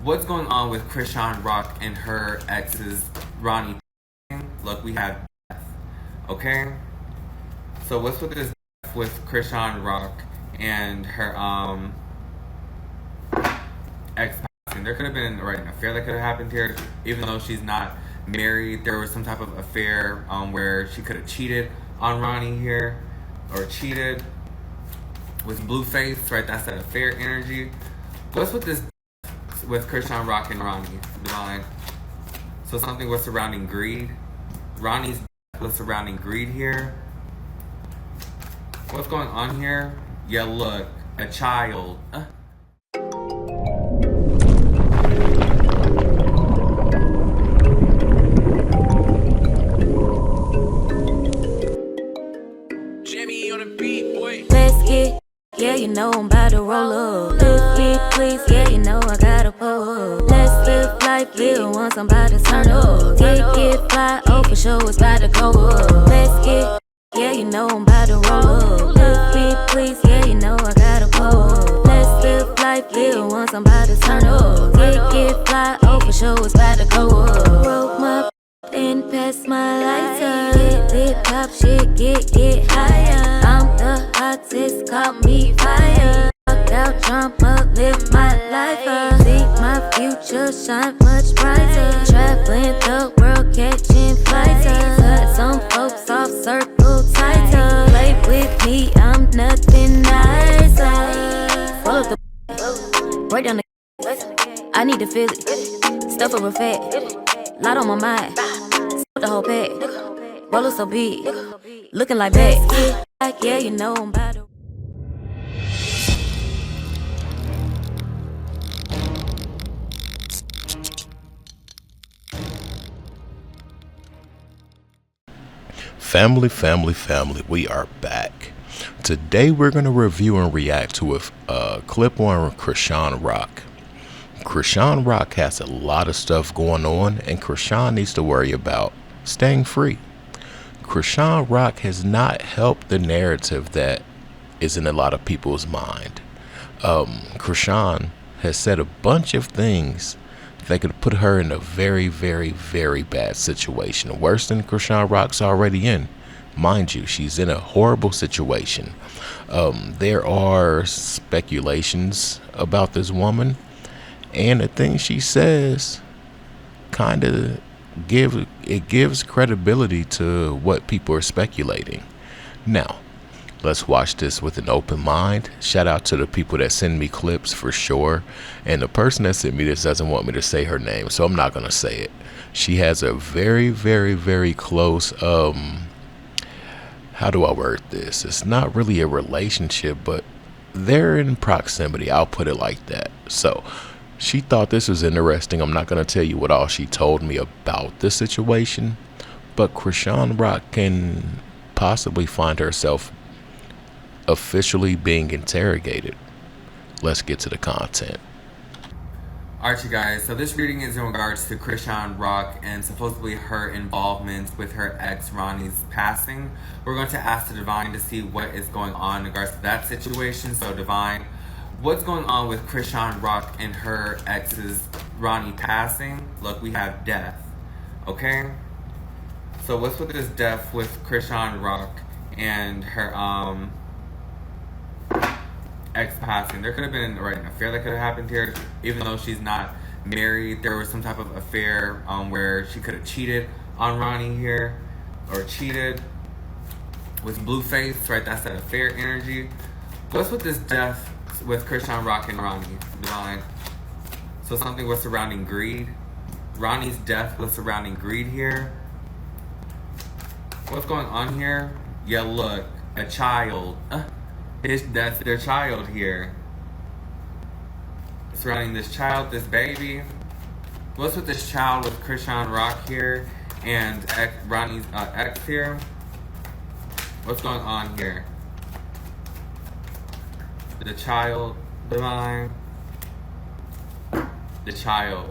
What's going on with Crisean Rock and her ex's Ronnie? Look, we have death. Okay? So what's with this death with Crisean Rock and her ex passing? There could have been an affair that could have happened here, even though she's not married. There was some type of affair where she could have cheated on Ronnie here, or cheated with Blueface, right? That's that affair energy. What's with this with Crisean Rock and Ronnie? Divine. So something was surrounding greed. Ronnie's was surrounding greed here. What's going on here? Yeah, look, a child. Jimmy on the beat, boy. Let's get, yeah, you know I'm about to roll up. Let's get, please, yeah, you know I gotta pull up. Let's live life, live once I'm about to turn up. Get fly, oh for sure it's about to go up. Let's get, yeah, you know I'm about to roll up. Let's get, please, yeah, you know I gotta pull up. Let's live life, live once I'm about to turn up. Get fly, oh for sure it's about to go up. Roll my then pass my lighter. Lit pop shit, get higher. I'm the hottest, call me fire. Fuck out, jump up, live my life up. See my future shine much brighter. Traveling the world, catching flights. Cut some folks off, circle tighter. Play with me, I'm nothing nicer. Roll up the break down the I need to feel it. Stuff over fat, lot on my mind. The whole pack, roller so big, looking like bags. Yeah, you know I'm about to. Family, we are back. Today we're going to review and react to a clip on Crisean Rock. Crisean Rock has a lot of stuff going on, and Crisean needs to worry about staying free. Crisean Rock has not helped the narrative that is in a lot of people's mind. Crisean has said a bunch of things that could put her in a very, very, very bad situation. Worse than Crisean Rock's already in. Mind you, she's in a horrible situation. There are speculations about this woman, and the things she says kind of gives credibility to what people are speculating. Now, let's watch this with an open mind. Shout out to the people that send me clips for sure. And the person that sent me this doesn't want me to say her name, so I'm not going to say it. She has a very, very, very close, how do I word this? It's not really a relationship, but they're in proximity. I'll put it like that. So she thought this was interesting. I'm not going to tell you what all she told me about the situation, but Crisean Rock can possibly find herself officially being interrogated. Let's get to the content. Alright, you guys, so this reading is in regards to Crisean Rock and supposedly her involvement with her ex Ronnie's passing. We're going to ask the Divine to see what is going on in regards to that situation. So Divine, what's going on with Crisean Rock and her ex's Ronnie passing? Look, we have death. Okay? So what's with this death with Crisean Rock and her ex passing? There could have been an affair that could have happened here, even though she's not married. There was some type of affair where she could have cheated on Ronnie here, or cheated with Blueface, right? That's that affair energy. What's with this death with Crisean Rock and Ronnie? Divine. So something was surrounding greed. Ronnie's death was surrounding greed here. What's going on here? Yeah, look, a child. That's their child here. Surrounding this child, this baby. What's with this child with Crisean Rock here and Ronnie's ex here? What's going on here? The child, Divine. The child.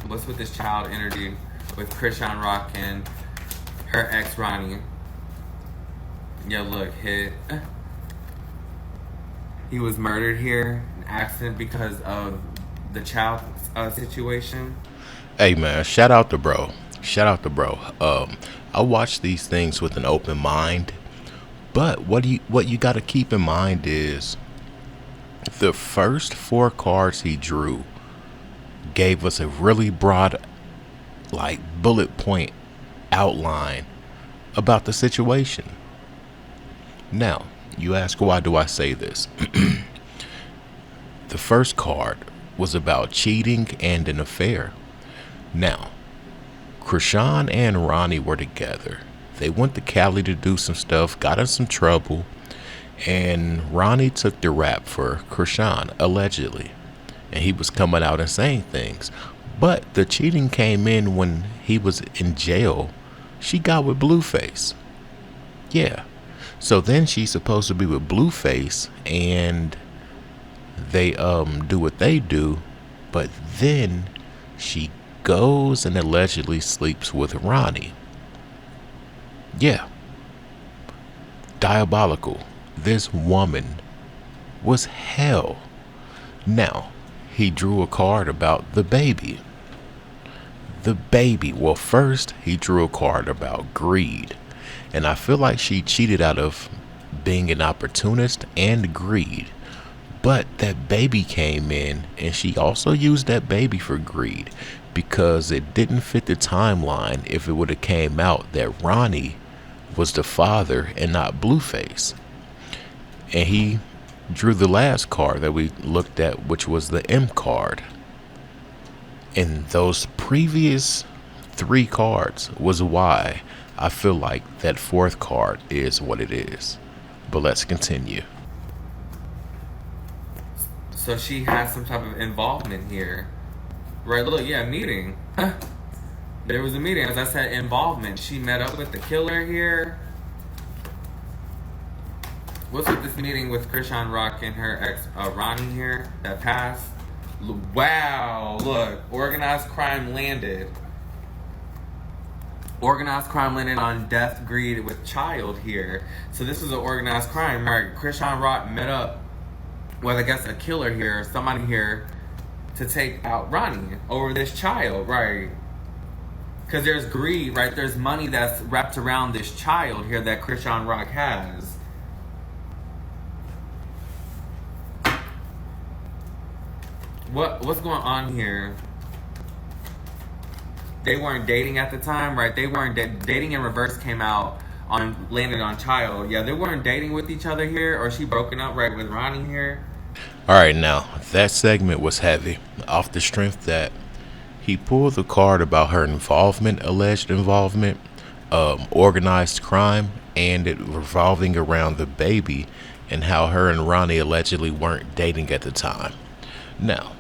What's with this child energy with Crisean Rock and her ex Ronnie? Yeah, look, he was murdered here, an accident because of the child situation. Hey man, shout out to bro. Shout out to bro. I watch these things with an open mind, but what you got to keep in mind is the first 4 cards he drew gave us a really broad, like, bullet point outline about the situation. Now, you ask, why do I say this? The first card was about cheating and an affair. Now, Crisean and Ronnie were together. They went to Cali to do some stuff, got in some trouble, and Ronnie took the rap for Crisean, allegedly. And he was coming out and saying things. But the cheating came in when he was in jail. She got with Blueface. Yeah. So then she's supposed to be with Blueface, and they do what they do, but then she goes and allegedly sleeps with Ronnie. Yeah. Diabolical. This woman was hell. Now, he drew a card about the baby. The baby. Well, first, he drew a card about greed. And I feel like she cheated out of being an opportunist and greed. But that baby came in, and she also used that baby for greed, because it didn't fit the timeline if it would have came out that Ronnie was the father and not Blueface. And he drew the last card that we looked at, which was the M card. And those previous 3 cards was why I feel like that 4th card is what it is. But let's continue. So she has some type of involvement here. Right, look, yeah, meeting. There was a meeting, as I said, involvement. She met up with the killer here. What's with this meeting with Crisean Rock and her ex, Ronnie here, that passed? Wow, look, organized crime landed. Organized crime landed on death, greed with child here. So this is an organized crime, right? Crisean Rock met up with, I guess, a killer here, somebody here, to take out Ronnie over this child, right? Because there's greed, right? There's money that's wrapped around this child here that Crisean Rock has. What's going on here? They weren't dating at the time, right? They weren't dating in reverse came out on landed on child. Yeah, they weren't dating with each other here, or she broken up right with Ronnie here. All right, now that segment was heavy off the strength that he pulled the card about her involvement, alleged involvement, organized crime, and it revolving around the baby and how her and Ronnie allegedly weren't dating at the time. Now,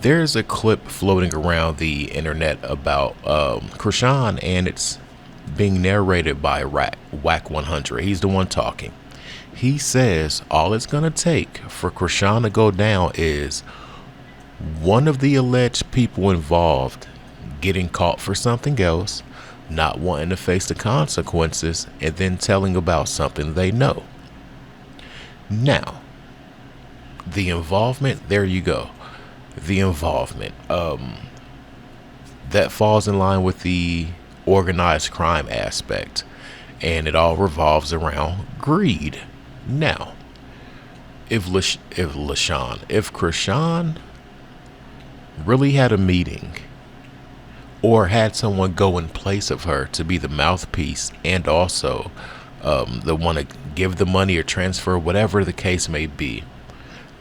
there's a clip floating around the internet about Crisean, and it's being narrated by Whack 100. He's the one talking. He says all it's going to take for Crisean to go down is one of the alleged people involved getting caught for something else, not wanting to face the consequences, and then telling about something they know. Now, the involvement, there you go. The involvement. That falls in line with the organized crime aspect, and it all revolves around greed. Now, if Crisean really had a meeting or had someone go in place of her to be the mouthpiece and also the one to give the money or transfer, whatever the case may be,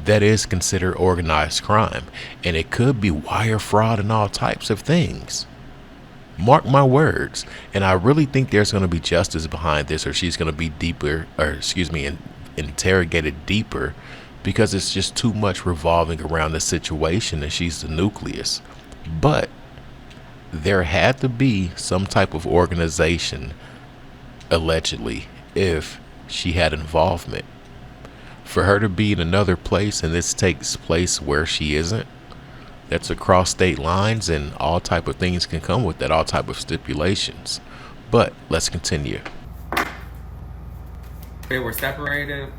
that is considered organized crime, and it could be wire fraud and all types of things. Mark my words. And I really think there's going to be justice behind this, or she's going to be interrogated deeper, because it's just too much revolving around the situation, and she's the nucleus. But there had to be some type of organization, allegedly, if she had involvement. For her to be in another place and this takes place where she isn't, that's across state lines, and all type of things can come with that, all type of stipulations. But let's continue. They were separated.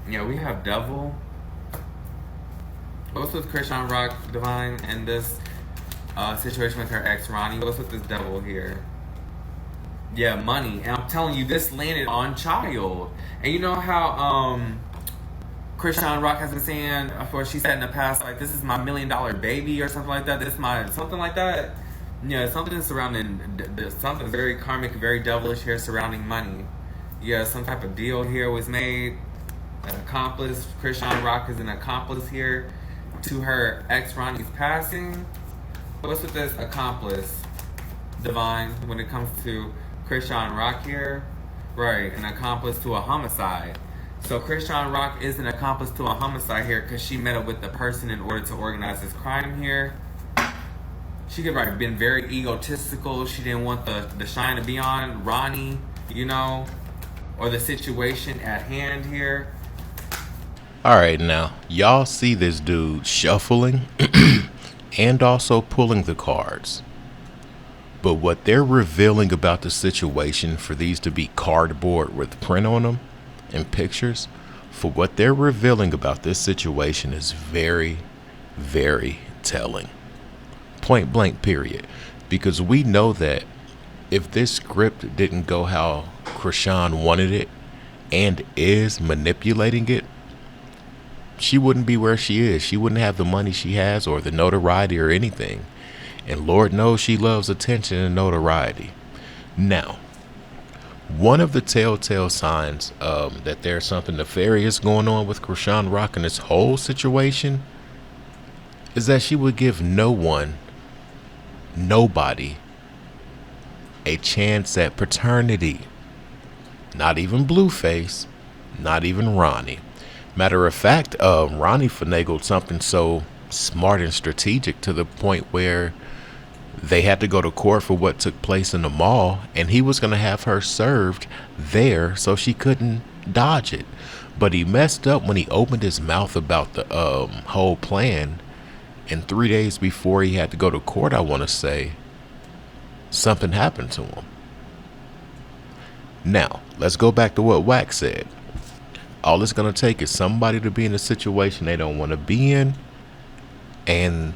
Yeah, we have Devil. What's with Crisean Rock Divine and this situation with her ex Ronnie? What's with this Devil here? Yeah, money. And I'm telling you, this landed on child. And you know how Crisean Rock has been saying, of course, she said in the past, like, this is my $1 million baby or something like that. This is my something like that. Yeah, something surrounding, something very karmic, very devilish here surrounding money. Yeah, some type of deal here was made. An accomplice. Crisean Rock is an accomplice here to her ex Ronnie's passing. What's with this accomplice, Divine, when it comes to Crisean Rock here? Right, an accomplice to a homicide. So Crisean Rock is an accomplice to a homicide here because she met up with the person in order to organize this crime here. She could have been very egotistical. She didn't want the shine to be on Ronnie, you know, or the situation at hand here. All right, now y'all see this dude shuffling and also pulling the cards. But what they're revealing about the situation, for these to be cardboard with print on them and pictures, for what they're revealing about this situation is very, very telling. Point blank, period. Because we know that if this script didn't go how Crisean wanted it and is manipulating it, she wouldn't be where she is. She wouldn't have the money she has or the notoriety or anything. And Lord knows she loves attention and notoriety. Now, one of the telltale signs that there's something nefarious going on with Crisean Rock in this whole situation is that she would give nobody, a chance at paternity. Not even Blueface, not even Ronnie. Matter of fact, Ronnie finagled something so smart and strategic to the point where they had to go to court for what took place in the mall, and he was going to have her served there so she couldn't dodge it. But he messed up when he opened his mouth about the whole plan, and 3 days before he had to go to court, I want to say, something happened to him. Now, let's go back to what Wax said. All it's going to take is somebody to be in a situation they don't want to be in, and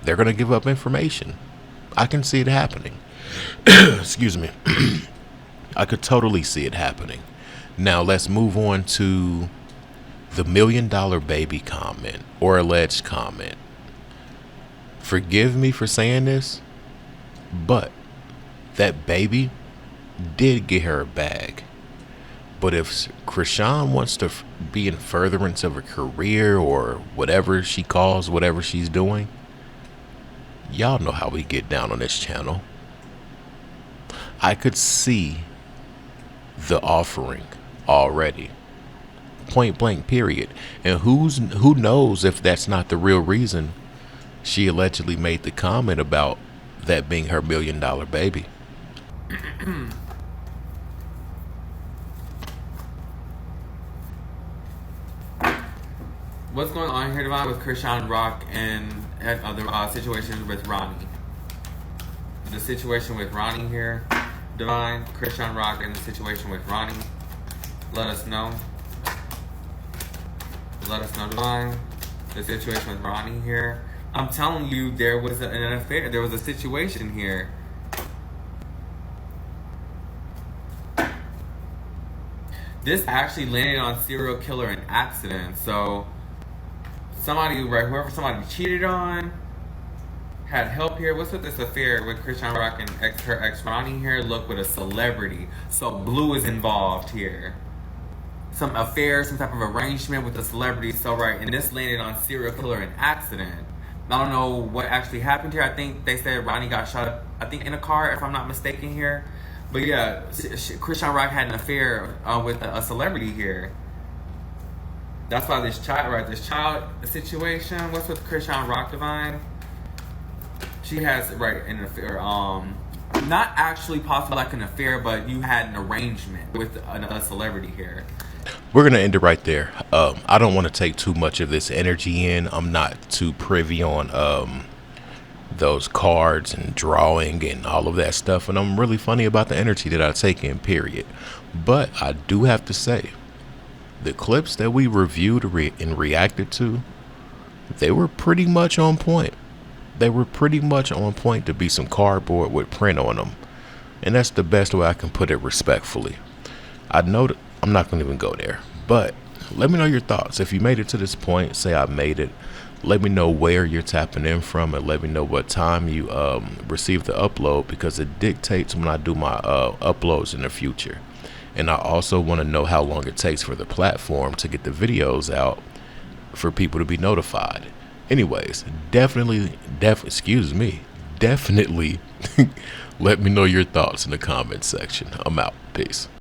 they're going to give up information. I can see it happening. Excuse me. I could totally see it happening. Now, let's move on to the $1 million baby comment, or alleged comment. Forgive me for saying this, but that baby did get her a bag. But if Crisean wants to be in furtherance of her career or whatever she calls whatever she's doing, y'all know how we get down on this channel. I could see the offering already. Point blank, period. And who knows if that's not the real reason she allegedly made the comment about that being her $1 million baby. What's going on here, Divine, with Crisean Rock and other situations with Ronnie? The situation with Ronnie here, Divine, Crisean Rock, and the situation with Ronnie. Let us know. Let us know, Divine. The situation with Ronnie here. I'm telling you, there was an affair. There was a situation here. This actually landed on serial killer and accident. So somebody, right, whoever somebody cheated on, had help here. What's with this affair with Crisean Rock and her ex Ronnie here? Look, with a celebrity. So Blue is involved here. Some affair, some type of arrangement with a celebrity. So right, and this landed on serial killer and accident. I don't know what actually happened here. I think they said Ronnie got shot up, I think in a car, if I'm not mistaken here. But yeah, Crisean Rock had an affair with a celebrity here. That's why this child situation. What's with Crisean Rock, Divine? She has, right, an affair. Not actually possibly like an affair, but you had an arrangement with a celebrity here. We're going to end it right there. I don't want to take too much of this energy in. I'm not too privy on those cards and drawing and all of that stuff. And I'm really funny about the energy that I take in, period. But I do have to say, the clips that we reviewed and reacted to, they were pretty much on point. They were pretty much on point to be some cardboard with print on them. And that's the best way I can put it respectfully. I know that I'm not going to even go there, but let me know your thoughts. If you made it to this point, say I made it. Let me know where you're tapping in from, and let me know what time you receive the upload, because it dictates when I do my uploads in the future. And I also want to know how long it takes for the platform to get the videos out for people to be notified. Anyways, definitely let me know your thoughts in the comments section. I'm out. Peace.